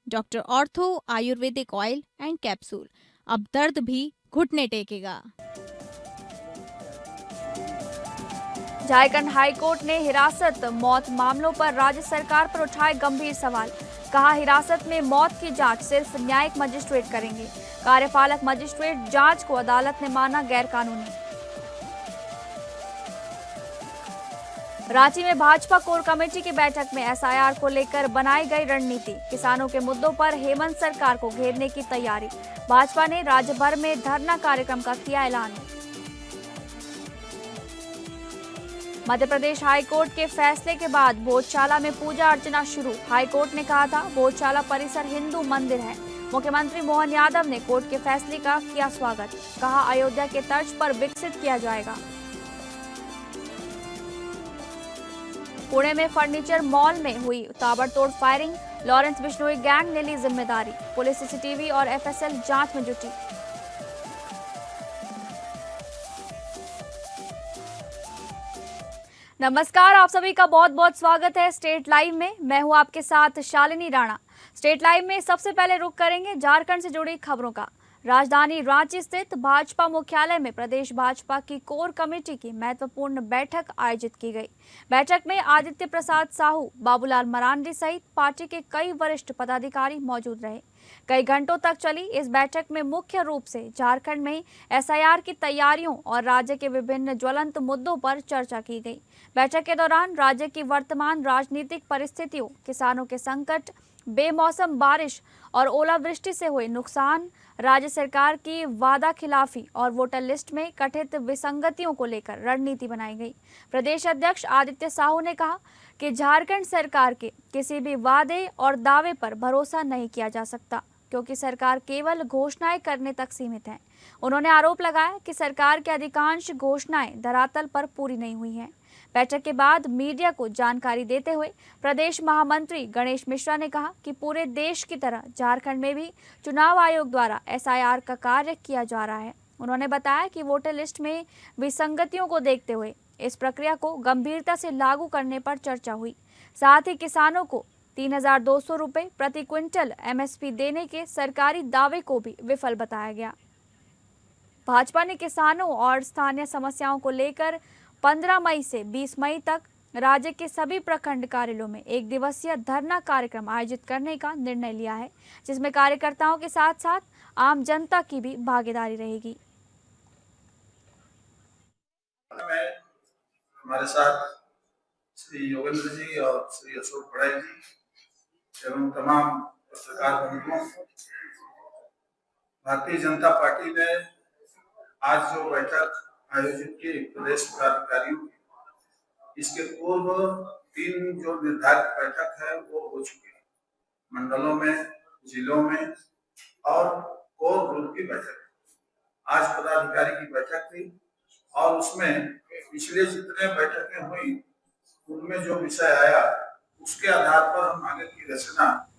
Doctor ortho Ayurvedic oil and capsule. अब दर्द भी घुटने टेकेगा। झारखंड हाईकोर्ट ने हिरासत मौत मामलों पर राज्य सरकार पर उठाए गंभीर सवाल। कहा, हिरासत में मौत की जांच सिर्फ न्यायिक मजिस्ट्रेट करेंगे। कार्यपालक मजिस्ट्रेट जांच को अदालत ने माना गैरकानूनी। रांची में भाजपा कोर कमेटी की बैठक में एसआईआर को लेकर बनाई गई रणनीति। किसानों के मुद्दों पर हेमंत सरकार को घेरने की तैयारी। भाजपा ने राज्य भर में धरना कार्यक्रम का किया ऐलान। मध्य प्रदेश हाईकोर्ट के फैसले के बाद भोजशाला में पूजा अर्चना शुरू। हाईकोर्ट ने कहा था भोजशाला परिसर हिंदू मंदिर है। मुख्यमंत्री मोहन यादव ने कोर्ट के फैसले का किया स्वागत। कहा, अयोध्या के तर्ज पर विकसित किया जाएगा। पुणे में फर्नीचर मॉल में हुई ताबड़तोड़ फायरिंग। लॉरेंस बिश्नोई गैंग ने ली जिम्मेदारी। पुलिस सीसीटीवी और एफएसएल जांच में जुटी। नमस्कार, आप सभी का बहुत बहुत स्वागत है स्टेट लाइव में। मैं हूं आपके साथ शालिनी राणा। स्टेट लाइव में सबसे पहले रुख करेंगे झारखंड से जुड़ी खबरों का। राजधानी रांची स्थित भाजपा मुख्यालय में प्रदेश भाजपा की कोर कमेटी की महत्वपूर्ण बैठक आयोजित की गई। बैठक में आदित्य प्रसाद साहू, बाबूलाल मरांडी सहित पार्टी के कई वरिष्ठ पदाधिकारी मौजूद रहे। कई घंटों तक चली इस बैठक में मुख्य रूप से झारखंड में एसआईआर की तैयारियों और राज्य के विभिन्न ज्वलंत मुद्दों पर चर्चा की गई। बैठक के दौरान राज्य की वर्तमान राजनीतिक परिस्थितियों, किसानों के संकट, बेमौसम बारिश और ओलावृष्टि से हुए नुकसान, राज्य सरकार की वादा खिलाफी और वोटर लिस्ट में कथित विसंगतियों को लेकर रणनीति बनाई गई। प्रदेश अध्यक्ष आदित्य साहू ने कहा कि झारखंड सरकार के किसी भी वादे और दावे पर भरोसा नहीं किया जा सकता, क्योंकि सरकार केवल घोषणाएं करने तक सीमित है। उन्होंने आरोप लगाया कि सरकार की अधिकांश घोषणाएं धरातल पर पूरी नहीं हुई हैं। बैठक के बाद मीडिया को जानकारी देते हुए प्रदेश महामंत्री गणेश मिश्रा ने कहा कि पूरे देश की तरह झारखंड में भी चुनाव आयोग द्वारा एसआईआर का कार्य किया जा रहा है। उन्होंने बताया कि वोटर लिस्ट में विसंगतियों को देखते हुए इस प्रक्रिया को गंभीरता से लागू करने पर चर्चा हुई। साथ ही किसानों को 3,200 रुपये प्रति क्विंटल एमएसपी देने के सरकारी दावे को भी विफल बताया गया। भाजपा ने किसानों और स्थानीय समस्याओं को लेकर 15 मई से 20 मई तक राज्य के सभी प्रखंड कार्यालयों में एक दिवसीय धरना कार्यक्रम आयोजित करने का निर्णय लिया है, जिसमें कार्यकर्ताओं के साथ साथ आम जनता की भी भागीदारी रहेगी। हमारे साथ श्री योगेंद्र जी और श्री अशोक पढ़ाई जी एवं तमाम पत्रकार बंधुओं, भारतीय जनता पार्टी ने आज जो बैठक आयोजित की प्रदेश पदाधिकारियों की, इसके पूर्व 3 जो निर्धारित बैठक है वो हो चुकी है, मंडलों में, जिलों में और कोर ग्रुप की बैठक। आज पदाधिकारी की बैठक थी और उसमें पिछले जितने बैठकें हुई उनमें जो विषय आया उसके आधार पर हम आगे की रचना।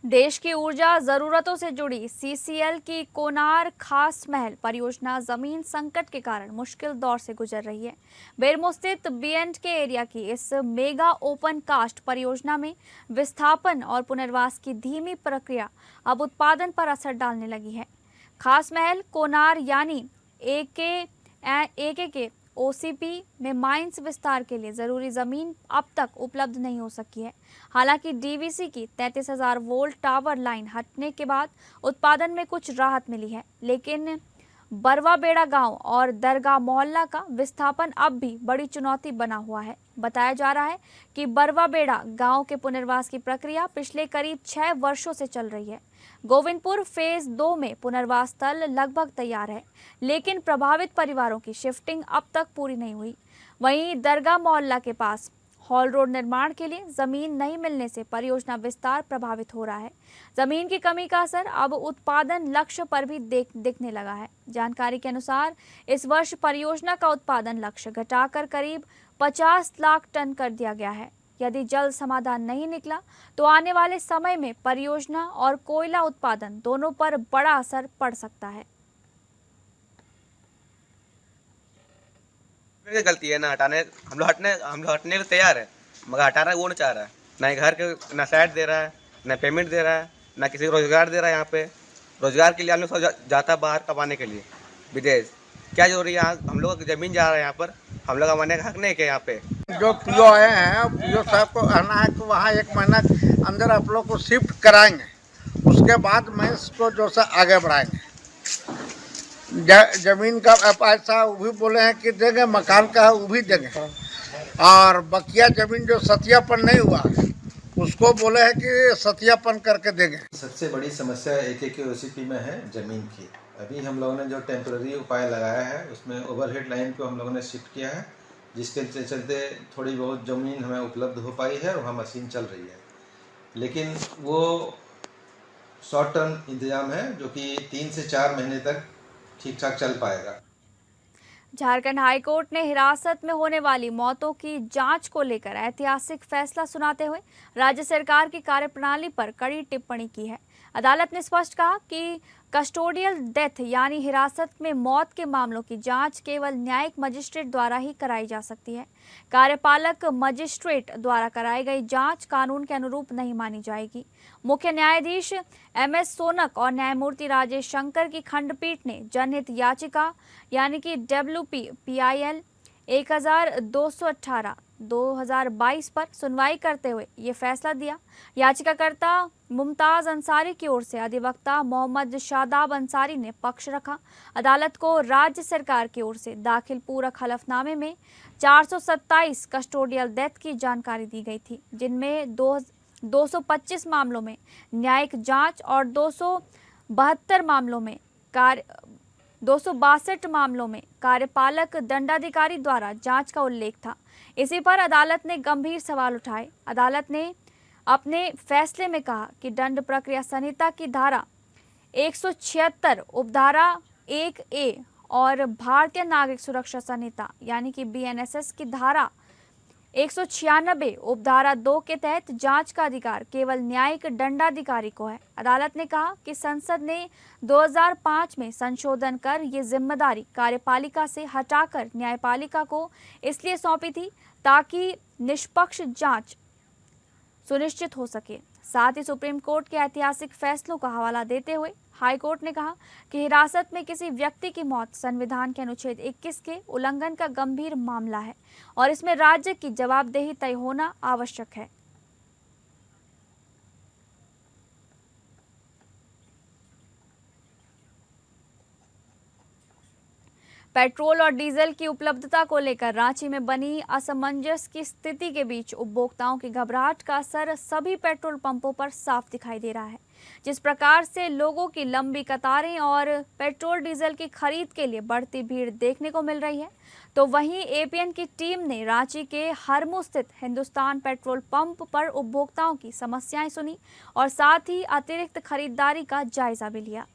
देश की ऊर्जा जरूरतों से जुड़ी सीसीएल की कोनार खास महल परियोजना जमीन संकट के कारण मुश्किल दौर से गुजर रही है। बेरमो स्थित बीएंड के एरिया की इस मेगा ओपन कास्ट परियोजना में विस्थापन और पुनर्वास की धीमी प्रक्रिया अब उत्पादन पर असर डालने लगी है। खास महल कोनार यानी एके के ओसीपी में माइंस विस्तार के लिए जरूरी जमीन अब तक उपलब्ध नहीं हो सकी है। हालांकि डीवीसी की 33,000 वोल्ट टावर लाइन हटने के बाद उत्पादन में कुछ राहत मिली है, लेकिन बरवाबेड़ा गांव और दरगाह मोहल्ला का विस्थापन अब भी बड़ी चुनौती बना हुआ है। बताया जा रहा है कि बरवाबेड़ा गांव के पुनर्वास की प्रक्रिया पिछले करीब 6 वर्षों से चल रही है। गोविंदपुर फेज 2 में पुनर्वास स्थल लगभग तैयार है, लेकिन प्रभावित परिवारों की शिफ्टिंग अब तक पूरी नहीं हुई। वहीं दरगाह मोहल्ला के पास हॉल रोड निर्माण के लिए जमीन नहीं मिलने से परियोजना विस्तार प्रभावित हो रहा है। जमीन की कमी का असर अब उत्पादन लक्ष्य पर भी दिखने लगा है। जानकारी के अनुसार इस वर्ष परियोजना का उत्पादन लक्ष्य घटाकर करीब 50 लाख टन कर दिया गया है। यदि जल्द समाधान नहीं निकला तो आने वाले समय में परियोजना और कोयला उत्पादन दोनों पर बड़ा असर पड़ सकता है। गलती है ना हटाने, हम लोग हटने को तैयार है, मगर हटाना वो नहीं चाह रहा है। ना घर के ना साइड दे रहा है, ना पेमेंट दे रहा है, ना किसी को रोजगार दे रहा है। यहाँ पे रोजगार के लिए हम लोग सब जाता है बाहर कमाने के लिए विदेश। क्या जरूरी है, यहाँ हम लोग की जमीन जा रहा है, यहाँ पर हम लोग कमाने का हक नहीं क्या यहाँ पे। जो पीओ आए हैं, पीओ साहब को कहना है कि वहाँ 1 महीना अंदर आप लोग को शिफ्ट कराएंगे, उसके बाद मैं इसको जो से आगे बढ़ाएंगे। जमीन का पैसा वो भी बोले हैं कि देंगे, मकान का है वो भी देंगे, और बकिया जमीन जो सत्यापन नहीं हुआ उसको बोले हैं कि सत्यापन करके देंगे। सबसे बड़ी समस्या AKKOCP में है ज़मीन की। अभी हम लोगों ने जो टेम्पररी उपाय लगाया है उसमें ओवरहेड लाइन को हम लोगों ने शिफ्ट किया है, जिसके चलते थोड़ी बहुत ज़मीन हमें उपलब्ध हो पाई है और वहाँ मशीन चल रही है। लेकिन वो शॉर्ट टर्म इंतजाम है जो कि 3 से 4 महीने तक ठीक ठाक चल पाएगा। झारखंड हाईकोर्ट ने हिरासत में होने वाली मौतों की जांच को लेकर ऐतिहासिक फैसला सुनाते हुए राज्य सरकार की कार्यप्रणाली पर कड़ी टिप्पणी की है। अदालत ने स्पष्ट कहा कि कस्टोडियल डेथ यानी हिरासत में मौत के मामलों की जांच केवल न्यायिक मजिस्ट्रेट द्वारा ही कराई जा सकती है। कार्यपालक मजिस्ट्रेट द्वारा कराई गई जांच कानून के अनुरूप नहीं मानी जाएगी। मुख्य न्यायाधीश MS सोनक और न्यायमूर्ति राजेश शंकर की खंडपीठ ने जनहित याचिका यानी कि WPPIL 1218/2022 पर सुनवाई करते हुए ये फैसला दिया। याचिकाकर्ता मुमताज अंसारी की ओर से अधिवक्ता मोहम्मद शादाब अंसारी ने पक्ष रखा। अदालत को राज्य सरकार की ओर से दाखिल पूरक हलफनामे में 427 कस्टोडियल डेथ की जानकारी दी गई थी, जिनमें 225 मामलों में न्यायिक जांच और 262 मामलों में कार्यपालक दंडाधिकारी द्वारा जांच का उल्लेख था। इसी पर अदालत ने गंभीर सवाल उठाए। अदालत ने अपने फैसले में कहा कि दंड प्रक्रिया संहिता की धारा 176 उपधारा 1A और भारतीय नागरिक सुरक्षा संहिता यानी कि BNSS की धारा 196 उपधारा 2 के तहत जांच का अधिकार केवल न्यायिक दंडाधिकारी को है। अदालत ने कहा कि संसद ने 2005 में संशोधन कर ये जिम्मेदारी कार्यपालिका से हटाकर न्यायपालिका को इसलिए सौंपी थी ताकि निष्पक्ष जांच सुनिश्चित हो सके। साथ ही सुप्रीम कोर्ट के ऐतिहासिक फैसलों का हवाला देते हुए हाई कोर्ट ने कहा कि हिरासत में किसी व्यक्ति की मौत संविधान के अनुच्छेद 21 के उल्लंघन का गंभीर मामला है और इसमें राज्य की जवाबदेही तय होना आवश्यक है। पेट्रोल और डीजल की उपलब्धता को लेकर रांची में बनी असमंजस की स्थिति के बीच उपभोक्ताओं की घबराहट का असर सभी पेट्रोल पंपों पर साफ दिखाई दे रहा है। जिस प्रकार से लोगों की लंबी कतारें और पेट्रोल डीजल की खरीद के लिए बढ़ती भीड़ देखने को मिल रही है, तो वहीं APN की टीम ने रांची के हरमू स्थित हिंदुस्तान पेट्रोल पंप पर उपभोक्ताओं की समस्याएं सुनी और साथ ही अतिरिक्त खरीदारी का जायजा भी लिया।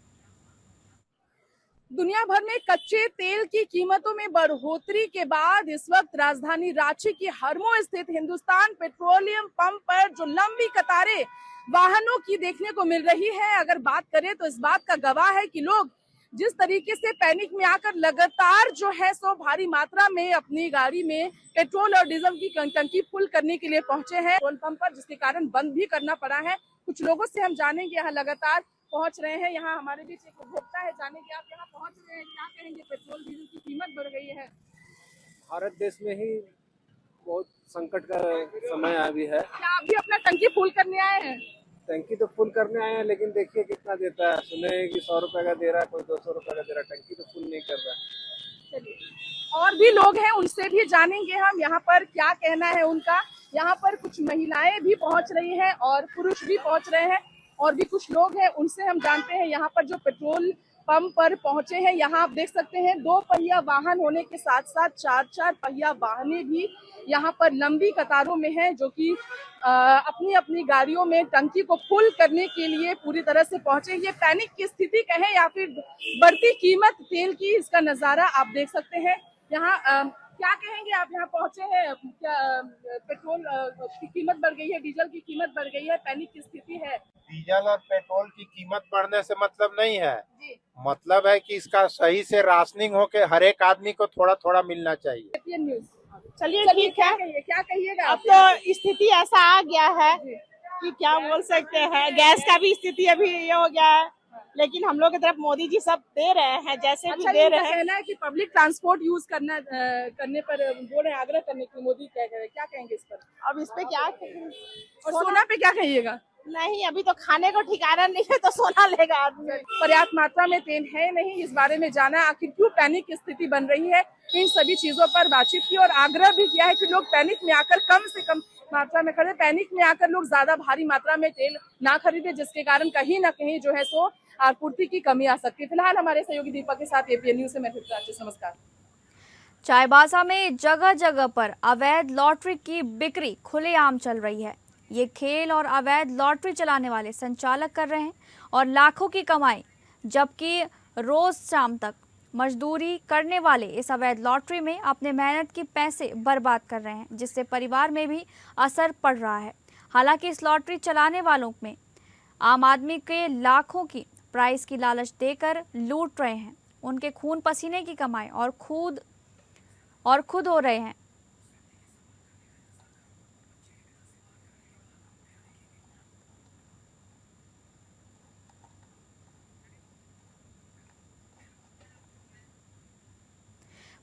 दुनिया भर में कच्चे तेल की कीमतों में बढ़ोतरी के बाद इस वक्त राजधानी रांची की हरमू स्थित हिंदुस्तान पेट्रोलियम पंप पर जो लंबी कतारें वाहनों की देखने को मिल रही है, अगर बात करें तो इस बात का गवाह है कि लोग जिस तरीके से पैनिक में आकर लगातार जो है सो भारी मात्रा में अपनी गाड़ी में पेट्रोल और डीजल की टंकी फुल करने के लिए पहुंचे हैं पेट्रोल पंप पर, जिसके कारण बंद भी करना पड़ा है। कुछ लोगों से हम जानेंगे, यहाँ लगातार पहुंच रहे हैं। यहाँ हमारे बीच एक उपभोक्ता है, जानेंगे आप यहाँ पहुंच रहे हैं, क्या कहेंगे? पेट्रोल डीजल की कीमत बढ़ गई है। भारत देश में ही बहुत संकट का समय अभी है। क्या आप भी अपना टंकी फुल करने आए हैं? टंकी तो फुल करने आए हैं, लेकिन देखिए कितना देता है। सुने हैं कि 100 रुपए का दे रहा है, कोई 200 रुपए का दे रहा है, टंकी तो फुल नहीं कर रहा है। चलिए और भी लोग हैं, उनसे भी जानेंगे हम यहाँ पर क्या कहना है उनका। यहाँ पर कुछ महिलाएं भी पहुंच रही हैं और पुरुष भी पहुंच रहे हैं और भी कुछ लोग हैं, उनसे हम जानते हैं। यहाँ पर जो पेट्रोल पंप पर पहुंचे हैं, यहाँ आप देख सकते हैं 2 पहिया वाहन होने के साथ साथ 4-4 पहिया वाहनें भी यहाँ पर लंबी कतारों में हैं, जो कि अपनी अपनी गाड़ियों में टंकी को फुल करने के लिए पूरी तरह से पहुंचे। ये पैनिक की स्थिति कहें या फिर बढ़ती कीमत तेल की, इसका नजारा आप देख सकते हैं। यहाँ क्या कहेंगे आप? यहाँ पहुंचे हैं, क्या पेट्रोल की कीमत बढ़ गई है, डीजल की कीमत बढ़ गई है, पैनिक की स्थिति है। डीजल और पेट्रोल की कीमत बढ़ने से मतलब नहीं है जी। मतलब है कि इसका सही से राशनिंग होके हर एक आदमी को थोड़ा थोड़ा मिलना चाहिए। चलिए ठीक है, क्या कहिएगा? अब तो स्थिति ऐसा आ गया है कि क्या बोल सकते हैं। गैस का भी स्थिति अभी ये हो गया है, लेकिन हम लोग की तरफ मोदी जी सब दे रहे हैं, जैसे भी दे रहे हैं। कहना है कि पब्लिक ट्रांसपोर्ट यूज करने पर बोल रहे हैं, आग्रह करने की मोदी क्या कहेंगे इस पर? अब इस पे क्या कहेंगे? और सोना पे क्या कहिएगा? नहीं, अभी तो खाने को ठिकाना नहीं है, तो सोना लेगा आदमी। पर्याप्त मात्रा में तेल है नहीं, इस बारे में जाना आखिर क्यों पैनिक की स्थिति बन रही है, इन सभी चीजों पर बातचीत की और आग्रह भी किया है कि लोग पैनिक में आकर कम से कम मात्रा में खरीदे। पैनिक में आकर लोग ज्यादा भारी मात्रा में तेल ना खरीदे, जिसके कारण कहीं ना कहीं जो है सो आपूर्ति की कमी आ सकती है। फिलहाल हमारे सहयोगी दीपक के साथ एपीएन न्यूज से मैं फिर नमस्कार। चाईबासा में जगह जगह पर अवैध लॉटरी की बिक्री खुलेआम चल रही है। ये खेल और अवैध लॉटरी चलाने वाले संचालक कर रहे हैं और लाखों की कमाई, जबकि रोज शाम तक मजदूरी करने वाले इस अवैध लॉटरी में अपने मेहनत के पैसे बर्बाद कर रहे हैं, जिससे परिवार में भी असर पड़ रहा है। हालांकि इस लॉटरी चलाने वालों में आम आदमी के लाखों की प्राइस की लालच देकर लूट रहे हैं। उनके खून पसीने की कमाई और खुद हो रहे हैं।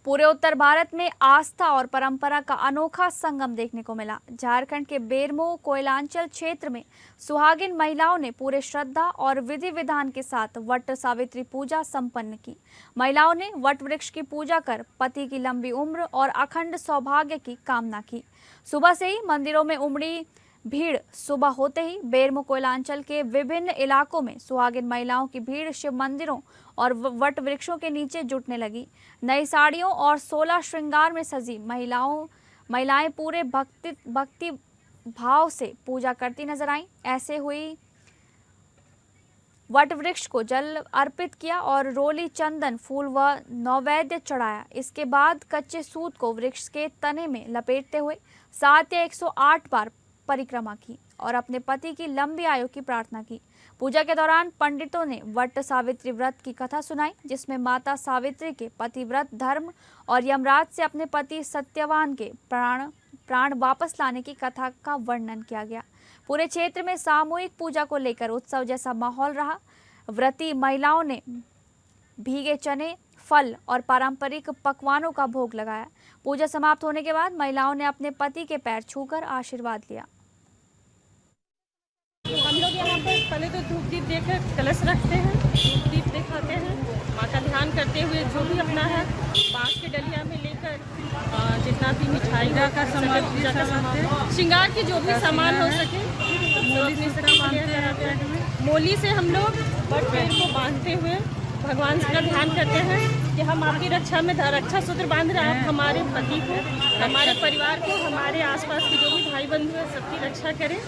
पूरे उत्तर भारत में आस्था और परंपरा का अनोखा संगम देखने को मिला। झारखंड के बेरमो कोयलांचल क्षेत्र में सुहागिन महिलाओं ने पूरे श्रद्धा और विधि विधान के साथ वट सावित्री पूजा संपन्न की। महिलाओं ने वट वृक्ष की पूजा कर पति की लंबी उम्र और अखंड सौभाग्य की कामना की। सुबह से ही मंदिरों में उमड़ी भीड़। सुबह होते ही बेरमो कोयलांचल के विभिन्न इलाकों में सुहागिन महिलाओं की भीड़ शिव मंदिरों और वट वृक्षों के नीचे जुटने लगी। नई साड़ियों और 16 श्रृंगार में सजी महिलाएं पूरे भक्ति भाव से पूजा करती नजर आईं। ऐसे हुई वट वृक्ष को जल अर्पित किया और रोली, चंदन, फूल व नैवेद्य चढ़ाया। इसके बाद कच्चे सूत को वृक्ष के तने में लपेटते हुए 7 या 108 बार परिक्रमा की और अपने पति की लंबी आयु की प्रार्थना की। पूजा के दौरान पंडितों ने वट सावित्री व्रत की कथा सुनाई, जिसमें माता सावित्री के पतिव्रत धर्म और यमराज से अपने पति सत्यवान के प्राण वापस लाने की कथा का वर्णन किया गया। पूरे क्षेत्र में सामूहिक पूजा को लेकर उत्सव जैसा माहौल रहा। व्रती महिलाओं ने भीगे चने, फल और पारंपरिक पकवानों का भोग लगाया। पूजा समाप्त होने के बाद महिलाओं ने अपने पति के पैर छूकर आशीर्वाद लिया। हम लोग यहाँ पर पहले तो धूप दीप देकर कलश रखते हैं, धूप दीप दिखाते हैं, माँ का ध्यान करते हुए जो भी अपना है बांस के डलिया में लेकर जितना भी मिठाई का सामान, पूजा का सामान, श्रृंगार की जो भी सामान हो सके मोली से हम लोग बट पेड़ को बांधते हुए भगवान का ध्यान करते हैं कि हम आपकी रक्षा में रक्षा सूत्र बांध रहे हैं। हमारे पति को, हमारे परिवार को, हमारे आसपास के जो भी भाई बंधु हैं सबकी रक्षा करें,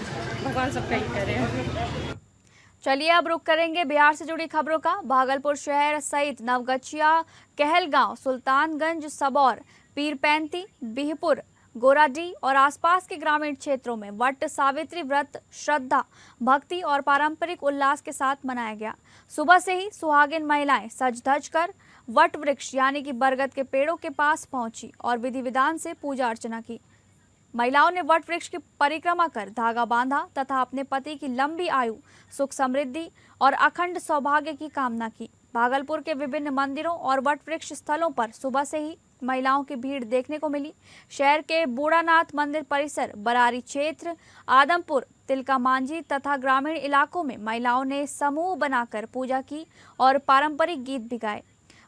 भगवान सबका ही करें। चलिए अब रुक करेंगे बिहार से जुड़ी खबरों का। भागलपुर शहर सहित नवगछिया, कहलगांव, सुल्तानगंज, सबौर, पीरपैंती, बिहपुर, गोराडीह और आसपास के ग्रामीण क्षेत्रों में वट सावित्री व्रत श्रद्धा, भक्ति और पारंपरिक उल्लास के साथ मनाया गया। सुबह से ही सुहागिन महिलाएं सज धज कर वट वृक्ष यानी कि बरगद के पेड़ों के पास पहुंची और विधि विधान से पूजा अर्चना की। महिलाओं ने वट वृक्ष की परिक्रमा कर धागा बांधा तथा अपने पति की लंबी आयु, सुख समृद्धि और अखंड सौभाग्य की कामना की। भागलपुर के विभिन्न मंदिरों और वट वृक्ष स्थलों पर सुबह से ही महिलाओं की भीड़ देखने को मिली। शहर के बूढ़ानाथ मंदिर परिसर, बरारी क्षेत्र, आदमपुर, तिलका मांझी तथा ग्रामीण इलाकों में महिलाओं ने समूह बनाकर पूजा की और पारंपरिक गीत भी गाए।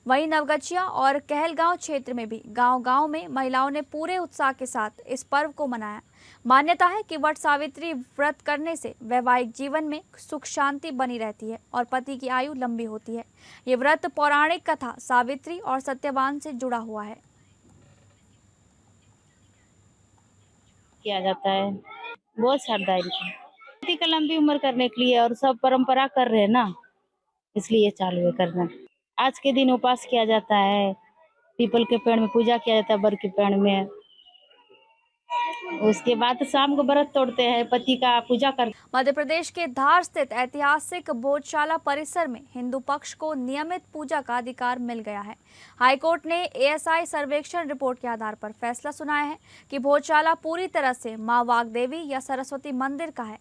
वहीं नवगछिया और कहलगांव क्षेत्र में भी गांव-गांव में महिलाओं ने पूरे उत्साह के साथ इस पर्व को मनाया। मान्यता है कि वट सावित्री व्रत करने से वैवाहिक जीवन में सुख शांति बनी रहती है और पति की आयु लंबी होती है। ये व्रत पौराणिक कथा सावित्री और सत्यवान से जुड़ा हुआ है। किया जाता है, बहुत श्रद्धा है इनकी, पति का लंबी उम्र करने के लिए, और सब परंपरा कर रहे हैं ना, इसलिए चालू है करना। आज के दिन उपवास किया जाता है, पीपल के पेड़ में पूजा किया जाता है, बर के पेड़ में। उसके बाद शाम को व्रत तोड़ते हैं, पति का पूजा करते। मध्य प्रदेश के धार स्थित ऐतिहासिक भोजशाला परिसर में हिंदू पक्ष को नियमित पूजा का अधिकार मिल गया है। हाईकोर्ट ने एएसआई सर्वेक्षण रिपोर्ट के आधार पर फैसला सुनाया है कि भोजशाला पूरी तरह से मां वाग्देवी या सरस्वती मंदिर का है।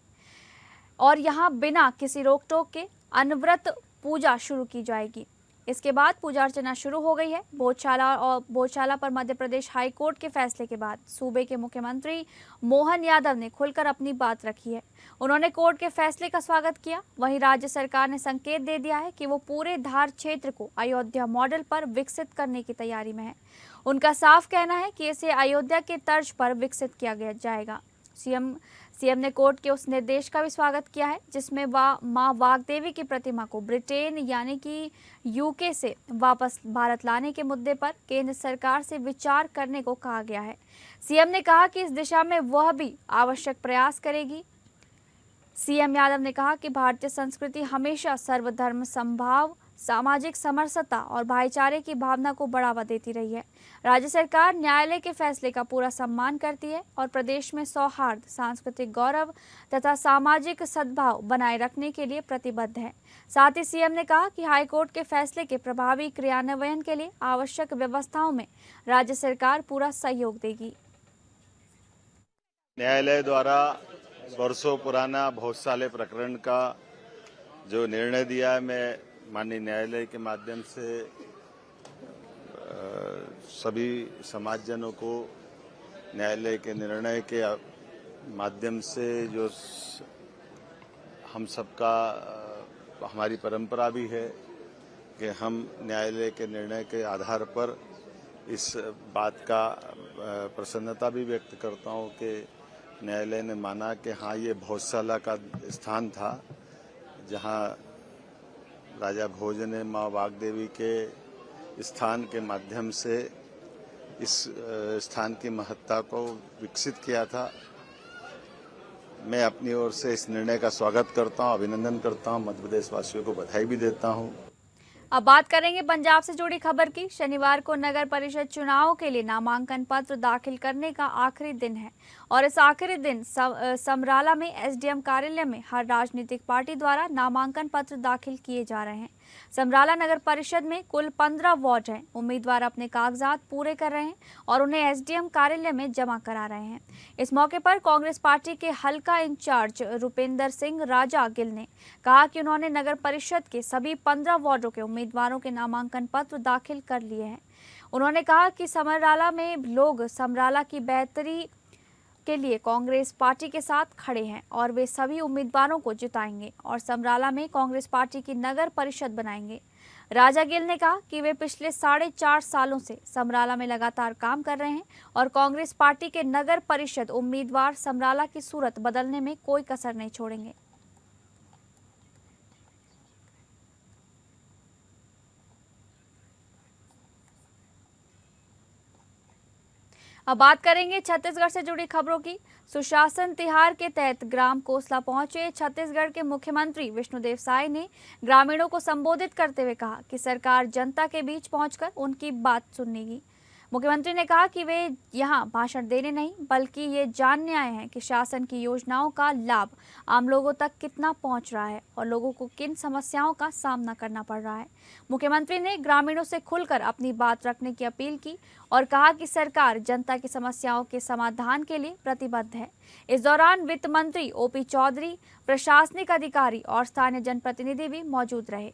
और यहां बिना किसी रोक टोक के अनवरत पूजा शुरू की जाएगी। इसके बाद पूजा अर्चना शुरू हो गई है। भोजशाला पर मध्य प्रदेश हाई कोर्ट के फैसले के बाद सूबे के मुख्यमंत्री मोहन यादव ने खुलकर अपनी बात रखी है। उन्होंने कोर्ट के फैसले का स्वागत किया। वहीं राज्य सरकार ने संकेत दे दिया है कि वो पूरे धार क्षेत्र को अयोध्या मॉडल पर विकसित करने की तैयारी में है। उनका साफ कहना है कि इसे अयोध्या के तर्ज पर विकसित किया जाएगा। सीएम ने कोर्ट के उस निर्देश का भी स्वागत किया है जिसमें मां वाग्देवी की प्रतिमा को ब्रिटेन यानी कि यूके से वापस भारत लाने के मुद्दे पर केंद्र सरकार से विचार करने को कहा गया है। सीएम ने कहा कि इस दिशा में वह भी आवश्यक प्रयास करेगी। सीएम यादव ने कहा कि भारतीय संस्कृति हमेशा सर्वधर्म समभाव, सामाजिक समरसता और भाईचारे की भावना को बढ़ावा देती रही है। राज्य सरकार न्यायालय के फैसले का पूरा सम्मान करती है और प्रदेश में सौहार्द, सांस्कृतिक गौरव तथा सामाजिक सद्भाव बनाए रखने के लिए प्रतिबद्ध है। साथ ही सीएम ने कहा कि हाईकोर्ट के फैसले के प्रभावी क्रियान्वयन के लिए आवश्यक व्यवस्थाओं में राज्य सरकार पूरा सहयोग देगी। न्यायालय द्वारा वर्षों पुराना भोजशाला प्रकरण का जो निर्णय दिया है, मैं माननीय न्यायालय के माध्यम से सभी समाजजनों को न्यायालय के निर्णय के माध्यम से जो हम सबका हमारी परंपरा भी है कि हम न्यायालय के निर्णय के आधार पर इस बात का प्रसन्नता भी व्यक्त करता हूं कि न्यायालय ने माना कि हाँ, ये भोजशाला का स्थान था जहां राजा भोज ने मां वाग्देवी के स्थान के माध्यम से इस स्थान की महत्ता को विकसित किया था। मैं अपनी ओर से इस निर्णय का स्वागत करता हूं, अभिनंदन करता हूं, मध्य प्रदेश वासियों को बधाई भी देता हूं। अब बात करेंगे पंजाब से जुड़ी खबर की। शनिवार को नगर परिषद चुनाव के लिए नामांकन पत्र दाखिल करने का आखिरी दिन है और इस आखिरी दिन समराला में एसडीएम कार्यालय में हर राजनीतिक पार्टी द्वारा नामांकन पत्र दाखिल किए जा रहे हैं। समराला नगर परिषद में कुल 15 वार्ड हैं। उम्मीदवार अपने कागजात पूरे कर रहे हैं और उन्हें एसडीएम कार्यालय में जमा करा रहे हैं। इस मौके पर कांग्रेस पार्टी के हल्का इंचार्ज रुपेंद्र सिंह राजा गिल ने कहा कि उन्होंने नगर परिषद के सभी 15 वार्डों के उम्मीदवारों के नामांकन पत्र दाखिल कर लिए हैं। उन्होंने कहा कि समराला में लोग समराला की बेहतरी के लिए कांग्रेस पार्टी के साथ खड़े हैं और वे सभी उम्मीदवारों को जिताएंगे और समराला में कांग्रेस पार्टी की नगर परिषद बनाएंगे। राजा गिल ने कहा कि वे पिछले 4.5 सालों से समराला में लगातार काम कर रहे हैं और कांग्रेस पार्टी के नगर परिषद उम्मीदवार समराला की सूरत बदलने में कोई कसर नहीं छोड़ेंगे। अब बात करेंगे छत्तीसगढ़ से जुड़ी खबरों की। सुशासन तिहार के तहत ग्राम कोसला पहुंचे छत्तीसगढ़ के मुख्यमंत्री विष्णुदेव साय ने ग्रामीणों को संबोधित करते हुए कहा कि सरकार जनता के बीच पहुंचकर उनकी बात सुनेगी। मुख्यमंत्री ने कहा कि वे यहां भाषण देने नहीं बल्कि ये जानने आए हैं कि शासन की योजनाओं का लाभ आम लोगों तक कितना पहुंच रहा है और लोगों को किन समस्याओं का सामना करना पड़ रहा है। मुख्यमंत्री ने ग्रामीणों से खुलकर अपनी बात रखने की अपील की और कहा कि सरकार जनता की समस्याओं के समाधान के लिए प्रतिबद्ध है। इस दौरान वित्त मंत्री ओपी चौधरी, प्रशासनिक अधिकारी और स्थानीय जनप्रतिनिधि भी मौजूद रहे।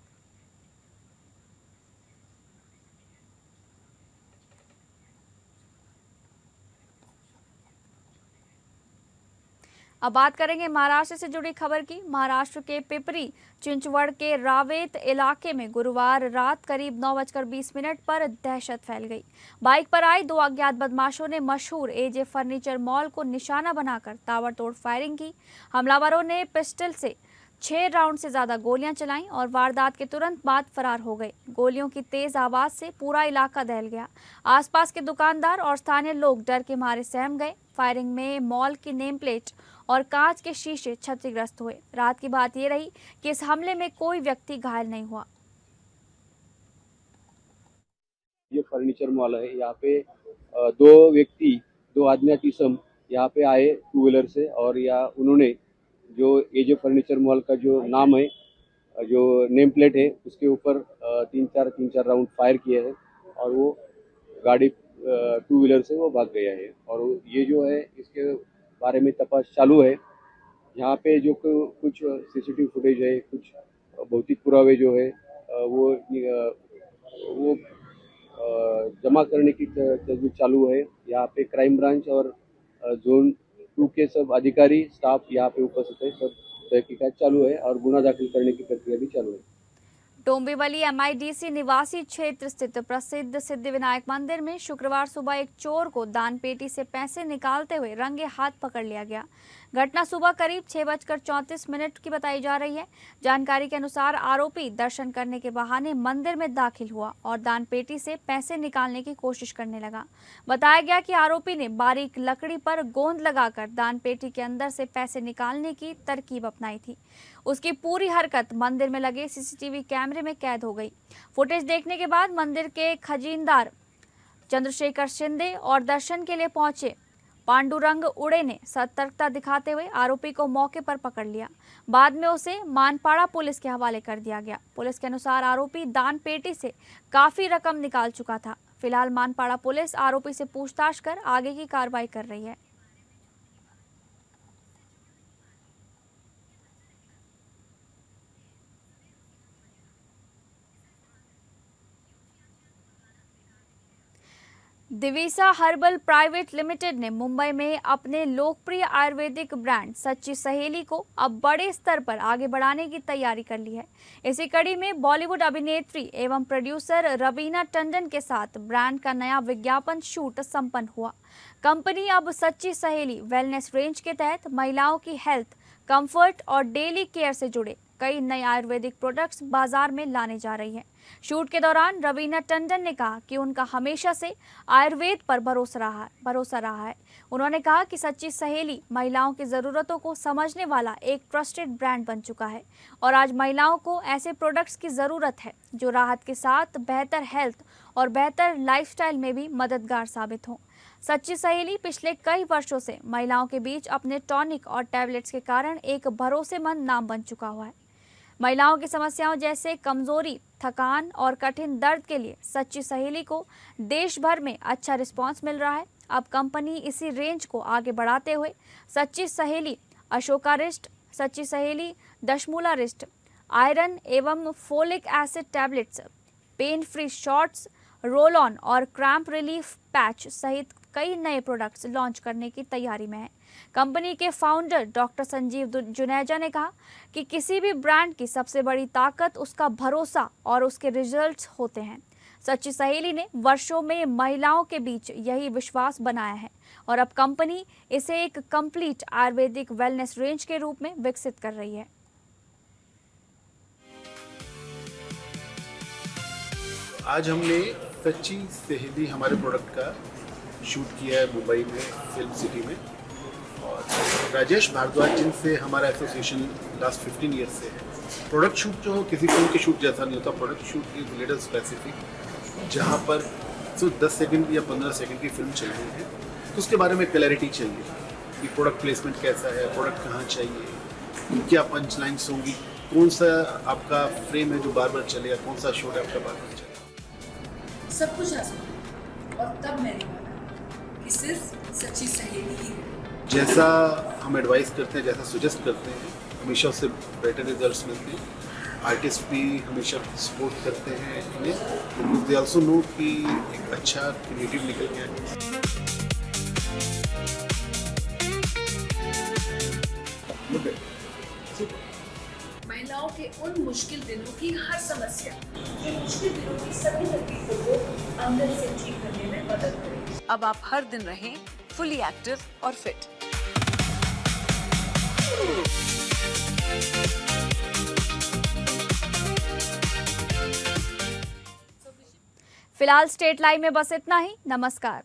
अब बात करेंगे महाराष्ट्र से जुड़ी खबर की। महाराष्ट्र के पिपरी चिंचवड़ के रावेत इलाके में गुरुवार रात करीब 9:20 पर दहशत फैल गई। बाइक पर आए 2 अज्ञात बदमाशों ने मशहूर एजे फर्नीचर मॉल को निशाना बनाकर ताबड़तोड़ फायरिंग की। हमलावरों ने पिस्टल से 6 राउंड से ज्यादा गोलियां चलाईं और वारदात के तुरंत बाद फरार हो गए। गोलियों की तेज आवाज से पूरा इलाका दहल गया। आसपास के दुकानदार और स्थानीय लोग डर के मारे सहम गए। फायरिंग में मॉल की नेम प्लेट और कांच के शीशे क्षतिग्रस्त हुए। रात की बात ये रही कि इस हमले में कोई व्यक्ति घायल नहीं हुआ। ये फर्नीचर मॉल है। यहाँ पे 2 अज्ञात इसम यहाँ पे आए 2 व्हीलर से और उन्होंने जो एजे फर्नीचर मॉल का जो नाम है, जो नेम प्लेट है, उसके ऊपर 3-4 राउंड फायर किए हैं और वो गाड़ी 2 व्हीलर से वो भाग गया है। और ये जो है इसके बारे में तपास चालू है। यहाँ पे जो कुछ सीसीटीवी फुटेज है, कुछ भौतिक पुरावे जो है वो जमा करने की तजवीज चालू है। यहाँ पे क्राइम ब्रांच और जोन 2 के सब अधिकारी स्टाफ यहाँ पे उपस्थित है। सब तहकीकात चालू है और गुना दाखिल करने की प्रक्रिया भी चालू है। डोंबिवली MIDC निवासी क्षेत्र स्थित प्रसिद्ध सिद्धिविनायक मंदिर में शुक्रवार सुबह एक चोर को दान पेटी से पैसे निकालते हुए रंगे हाथ पकड़ लिया गया। घटना सुबह करीब 6:34 की बताई जा रही है। जानकारी के अनुसार आरोपी दर्शन करने के बहाने मंदिर में दाखिल हुआ और दान पेटी से पैसे निकालने की कोशिश करने लगा। बताया गया कि आरोपी ने बारीक लकड़ी पर गोंद लगाकर दान पेटी के अंदर से पैसे निकालने की तरकीब अपनाई थी। उसकी पूरी हरकत मंदिर में लगे CCTV कैमरे में कैद हो गई। फुटेज देखने के बाद मंदिर के खजीनदार चंद्रशेखर शिंदे और दर्शन के लिए पहुंचे पांडुरंग उड़े ने सतर्कता दिखाते हुए आरोपी को मौके पर पकड़ लिया। बाद में उसे मानपाड़ा पुलिस के हवाले कर दिया गया। पुलिस के अनुसार आरोपी दान पेटी से काफी रकम निकाल चुका था। फिलहाल मानपाड़ा पुलिस आरोपी से पूछताछ कर आगे की कार्रवाई कर रही है। दिवीसा हर्बल प्राइवेट लिमिटेड ने मुंबई में अपने लोकप्रिय आयुर्वेदिक ब्रांड सच्ची सहेली को अब बड़े स्तर पर आगे बढ़ाने की तैयारी कर ली है। इसी कड़ी में बॉलीवुड अभिनेत्री एवं प्रोड्यूसर रवीना टंडन के साथ ब्रांड का नया विज्ञापन शूट संपन्न हुआ। कंपनी अब सच्ची सहेली वेलनेस रेंज के तहत महिलाओं की हेल्थ, कंफर्ट और डेली केयर से जुड़े कई नए आयुर्वेदिक प्रोडक्ट्स बाजार में लाने जा रही है। शूट के दौरान रवीना टंडन ने कहा कि उनका हमेशा से आयुर्वेद पर भरोसा रहा है। उन्होंने कहा कि सच्ची सहेली महिलाओं की ज़रूरतों को समझने वाला एक ट्रस्टेड ब्रांड बन चुका है और आज महिलाओं को ऐसे प्रोडक्ट्स की ज़रूरत है जो राहत के साथ बेहतर हेल्थ और बेहतर लाइफस्टाइल में भी मददगार साबित हों। सच्ची सहेली पिछले कई वर्षों से महिलाओं के बीच अपने टॉनिक और टैबलेट्स के कारण एक भरोसेमंद नाम बन चुका हुआ है। महिलाओं की समस्याओं जैसे कमजोरी, थकान और कठिन दर्द के लिए सच्ची सहेली को देश भर में अच्छा रिस्पांस मिल रहा है। अब कंपनी इसी रेंज को आगे बढ़ाते हुए सच्ची सहेली अशोकारिस्ट, सच्ची सहेली दशमूलारिस्ट, आयरन एवं folic acid tablets, pain free shots, roll on और क्रैम्प रिलीफ पैच सहित कई नए प्रोडक्ट्स लॉन्च करने की तैयारी में है। कंपनी के फाउंडर डॉक्टर संजीव जुनेजा ने कहा कि किसी भी ब्रांड की सबसे बड़ी ताकत उसका भरोसा और उसके रिजल्ट्स होते हैं। सच्ची सहेली ने वर्षों में महिलाओं के बीच यही विश्वास बनाया है और अब कंपनी इसे एक कंप्लीट आयुर्वेदिक वेलनेस रेंज के रूप में विकसित कर रही है। आज हमने सच्ची सहेली हमारे प्रोडक्ट का शूट किया है मुंबई में फिल्म सिटी में, और राजेश भारद्वाज जिनसे हमारा एसोसिएशन लास्ट 15 ईयर्स से है। प्रोडक्ट शूट जो किसी फिल्म के शूट जैसा नहीं होता। Product shoot is little specific, जहाँ पर सिर्फ 10 सेकंड या 15 सेकंड की फिल्म चल रही है तो उसके बारे में क्लैरिटी चाहिए कि प्रोडक्ट प्लेसमेंट कैसा है, प्रोडक्ट कहाँ चाहिए, क्या पंच लाइन्स होंगी, कौन सा आपका फ्रेम है जो बार बार चलेगा, कौन सा शॉट है आपका बार बार चलेगा, सब कुछ आसान। और तब मैंने माना कि सिर्फ सच्ची सहेली ही है। जैसा हम एडवाइस करते हैं, जैसा सजेस्ट करते हैं, हमेशा उससे बेटर रिजल्ट्स मिलते हैं। आर्टिस्ट भी हमेशा सपोर्ट करते हैं इन्हें, दे आल्सो नो कि एक अच्छा क्रिएटिव निकल गया है। महिलाओं के उन मुश्किल दिनों की हर समस्या, जो मुश्किल दिनों की सभी तकलीफों को अंदर से ठीक करने में मदद करेगी। अब आप हर दिन रहें फुली एक्टिव और फिट। फिलहाल स्टेट लाइव में बस इतना ही। नमस्कार।